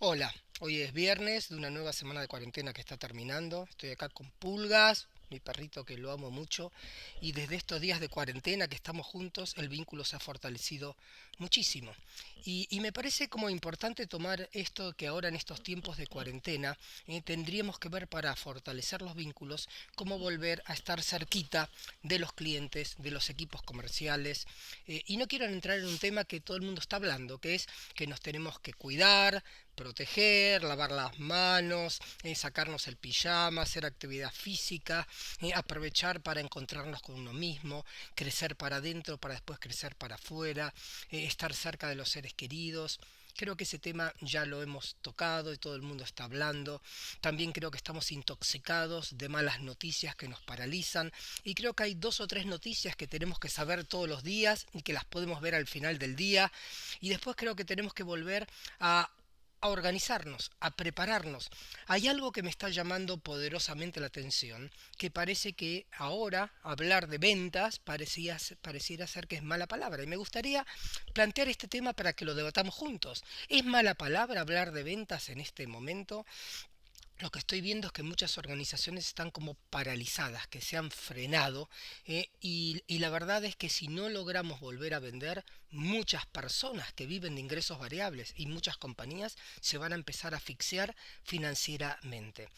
Hola, hoy es viernes de una nueva semana de cuarentena que está terminando. Estoy acá con Pulgas, mi perrito que lo amo mucho, y desde estos días de cuarentena que estamos juntos, el vínculo se ha fortalecido muchísimo. Y me parece como importante tomar esto que ahora en estos tiempos de cuarentena tendríamos que ver para fortalecer los vínculos, cómo volver a estar cerquita de los clientes, de los equipos comerciales. Y no quiero entrar en un tema que todo el mundo está hablando, que es que nos tenemos que cuidar, proteger, lavar las manos, sacarnos el pijama, hacer actividad física, aprovechar para encontrarnos con uno mismo, crecer para adentro para después crecer para afuera, estar cerca de los seres queridos. Creo que ese tema ya lo hemos tocado y todo el mundo está hablando. También creo que estamos intoxicados de malas noticias que nos paralizan. Y creo que hay dos o tres noticias que tenemos que saber todos los días y que las podemos ver al final del día. Y después creo que tenemos que volver a organizarnos, a prepararnos. Hay algo que me está llamando poderosamente la atención, que parece que ahora hablar de ventas pareciera ser que es mala palabra. Y me gustaría plantear este tema para que lo debatamos juntos. ¿Es mala palabra hablar de ventas en este momento? Lo que estoy viendo es que muchas organizaciones están como paralizadas, que se han frenado, y la verdad es que si no logramos volver a vender, muchas personas que viven de ingresos variables y muchas compañías se van a empezar a asfixiar financieramente.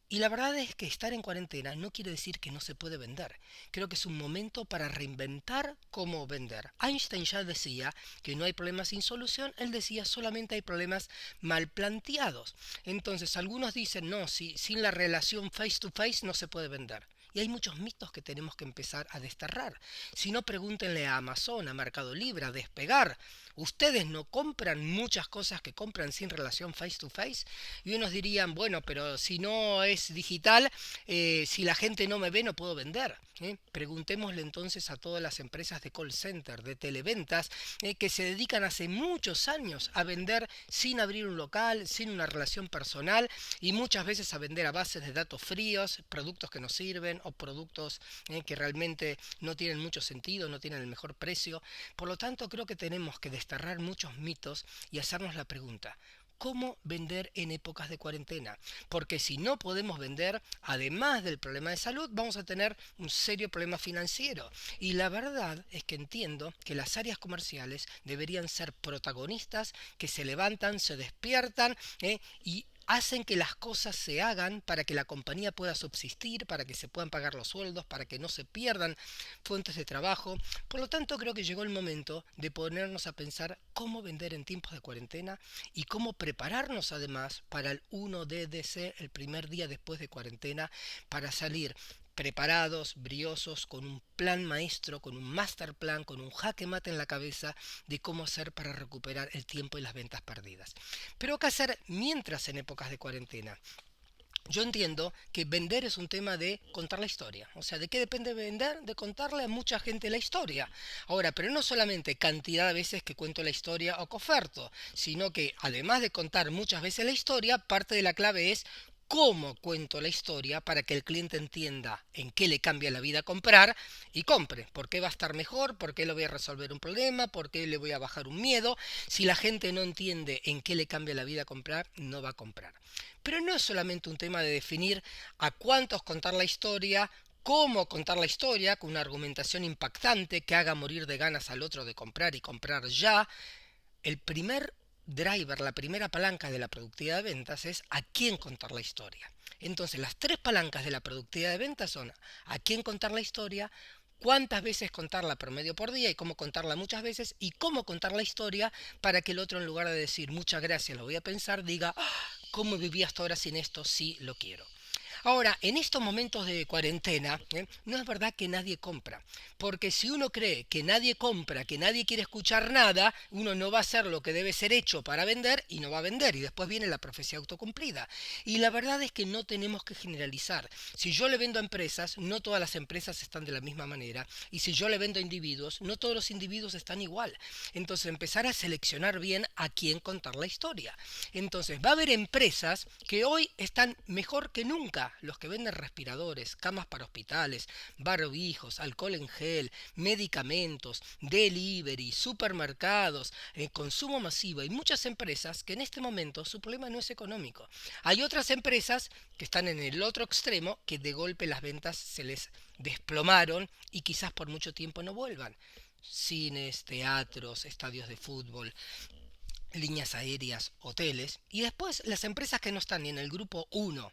Y la verdad es que estar en cuarentena no quiere decir que no se puede vender. Creo que es un momento para reinventar cómo vender. Einstein ya decía que no hay problemas sin solución, él decía solamente hay problemas mal planteados. Entonces algunos dicen, no, si sin la relación face to face no se puede vender. Y hay muchos mitos que tenemos que empezar a desterrar. Si no, pregúntenle a Amazon, a Mercado Libre, a Despegar. Ustedes no compran muchas cosas que compran sin relación face to face. Y unos dirían, bueno, pero si no es digital, si la gente no me ve, no puedo vender. Preguntémosle entonces a todas las empresas de call center, de televentas, que se dedican hace muchos años a vender sin abrir un local, sin una relación personal y muchas veces a vender a bases de datos fríos, productos que no sirven o productos que realmente no tienen mucho sentido, no tienen el mejor precio. Por lo tanto, creo que tenemos que desterrar muchos mitos y hacernos la pregunta, cómo vender en épocas de cuarentena. Porque si no podemos vender, además del problema de salud, vamos a tener un serio problema financiero. Y la verdad es que entiendo que las áreas comerciales deberían ser protagonistas, que se levantan, se despiertan y hacen que las cosas se hagan para que la compañía pueda subsistir, para que se puedan pagar los sueldos, para que no se pierdan fuentes de trabajo. Por lo tanto, creo que llegó el momento de ponernos a pensar cómo vender en tiempos de cuarentena y cómo prepararnos además para el 1DDC, el primer día después de cuarentena, para salir preparados, briosos, con un plan maestro, con un master plan, con un jaque mate en la cabeza de cómo hacer para recuperar el tiempo y las ventas perdidas. Pero ¿qué hacer mientras en épocas de cuarentena? Yo entiendo que vender es un tema de contar la historia. O sea, ¿de qué depende vender? De contarle a mucha gente la historia. Ahora, pero no solamente cantidad de veces que cuento la historia o que oferto, sino que además de contar muchas veces la historia, parte de la clave es cómo cuento la historia para que el cliente entienda en qué le cambia la vida comprar y compre. ¿Por qué va a estar mejor? ¿Por qué le voy a resolver un problema? ¿Por qué le voy a bajar un miedo? Si la gente no entiende en qué le cambia la vida comprar, no va a comprar. Pero no es solamente un tema de definir a cuántos contar la historia, cómo contar la historia con una argumentación impactante que haga morir de ganas al otro de comprar y comprar ya. El primer driver, la primera palanca de la productividad de ventas es a quién contar la historia. Entonces, las tres palancas de la productividad de ventas son a quién contar la historia, cuántas veces contarla promedio por día y cómo contarla muchas veces y cómo contar la historia para que el otro en lugar de decir muchas gracias, lo voy a pensar, diga, "Ah, ¿cómo viví hasta ahora sin esto? Sí, lo quiero". Ahora, en estos momentos de cuarentena, no es verdad que nadie compra, porque si uno cree que nadie compra, que nadie quiere escuchar nada, uno no va a hacer lo que debe ser hecho para vender y no va a vender, y después viene la profecía autocumplida. Y la verdad es que no tenemos que generalizar. Si yo le vendo a empresas, no todas las empresas están de la misma manera, y si yo le vendo a individuos, no todos los individuos están igual. Entonces, empezar a seleccionar bien a quién contar la historia. Entonces, va a haber empresas que hoy están mejor que nunca los que venden respiradores, camas para hospitales, barbijos, alcohol en gel, medicamentos, delivery, supermercados, consumo masivo. Hay muchas empresas que en este momento su problema no es económico. Hay otras empresas que están en el otro extremo que de golpe las ventas se les desplomaron y quizás por mucho tiempo no vuelvan. Cines, teatros, estadios de fútbol, líneas aéreas, hoteles. Y después las empresas que no están ni en el grupo uno,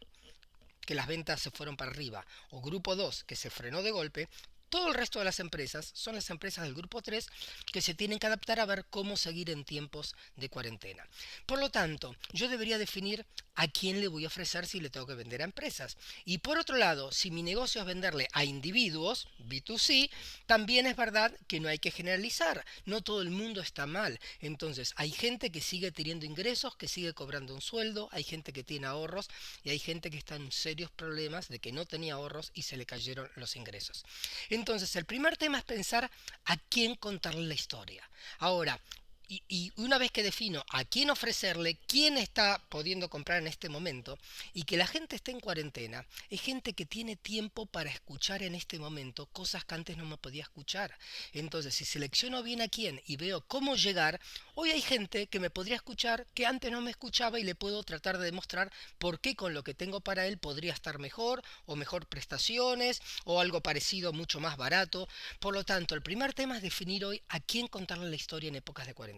que las ventas se fueron para arriba, o grupo 2 que se frenó de golpe, todo el resto de las empresas son las empresas del grupo 3 que se tienen que adaptar a ver cómo seguir en tiempos de cuarentena. Por lo tanto, yo debería definir a quién le voy a ofrecer si le tengo que vender a empresas. Y por otro lado, si mi negocio es venderle a individuos, B2C, también es verdad que no hay que generalizar. No todo el mundo está mal. Entonces, hay gente que sigue teniendo ingresos, que sigue cobrando un sueldo, hay gente que tiene ahorros y hay gente que está en serios problemas de que no tenía ahorros y se le cayeron los ingresos. Entonces, el primer tema es pensar a quién contarle la historia. Ahora, y una vez que defino a quién ofrecerle, quién está pudiendo comprar en este momento, y que la gente esté en cuarentena, es gente que tiene tiempo para escuchar en este momento cosas que antes no me podía escuchar. Entonces, si selecciono bien a quién y veo cómo llegar, hoy hay gente que me podría escuchar que antes no me escuchaba y le puedo tratar de demostrar por qué con lo que tengo para él podría estar mejor, o mejor prestaciones, o algo parecido mucho más barato. Por lo tanto, el primer tema es definir hoy a quién contarle la historia en épocas de cuarentena.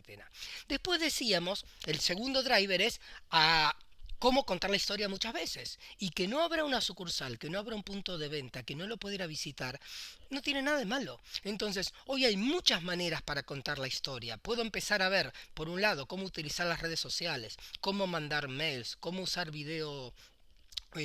Después decíamos, el segundo driver es a cómo contar la historia muchas veces. Y que no habrá una sucursal, que no habrá un punto de venta, que no lo pueda ir a visitar, no tiene nada de malo. Entonces, hoy hay muchas maneras para contar la historia. Puedo empezar a ver, por un lado, cómo utilizar las redes sociales, cómo mandar mails, cómo usar video,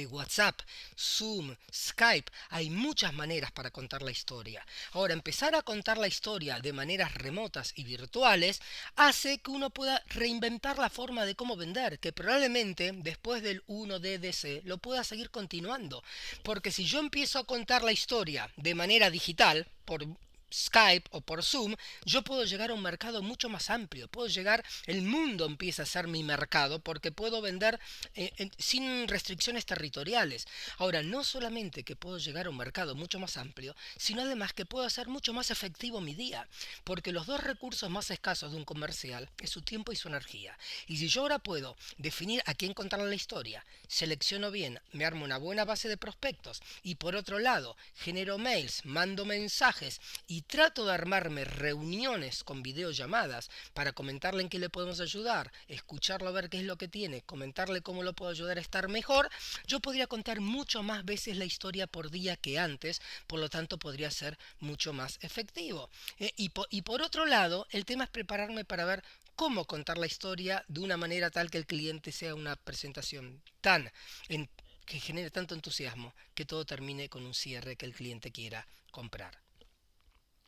WhatsApp, Zoom, Skype, hay muchas maneras para contar la historia. Ahora, empezar a contar la historia de maneras remotas y virtuales hace que uno pueda reinventar la forma de cómo vender, que probablemente después del 1DDC lo pueda seguir continuando. Porque si yo empiezo a contar la historia de manera digital, por Skype o por Zoom, yo puedo llegar a un mercado mucho más amplio, puedo llegar, el mundo empieza a ser mi mercado porque puedo vender sin restricciones territoriales. Ahora, no solamente que puedo llegar a un mercado mucho más amplio, sino además que puedo hacer mucho más efectivo mi día, porque los dos recursos más escasos de un comercial es su tiempo y su energía. Y si yo ahora puedo definir a quién contarle la historia, selecciono bien, me armo una buena base de prospectos y por otro lado, genero mails, mando mensajes y trato de armarme reuniones con videollamadas para comentarle en qué le podemos ayudar, escucharlo a ver qué es lo que tiene, comentarle cómo lo puedo ayudar a estar mejor, yo podría contar mucho más veces la historia por día que antes, por lo tanto podría ser mucho más efectivo. Y por otro lado, el tema es prepararme para ver cómo contar la historia de una manera tal que el cliente sea una presentación que genere tanto entusiasmo que todo termine con un cierre que el cliente quiera comprar.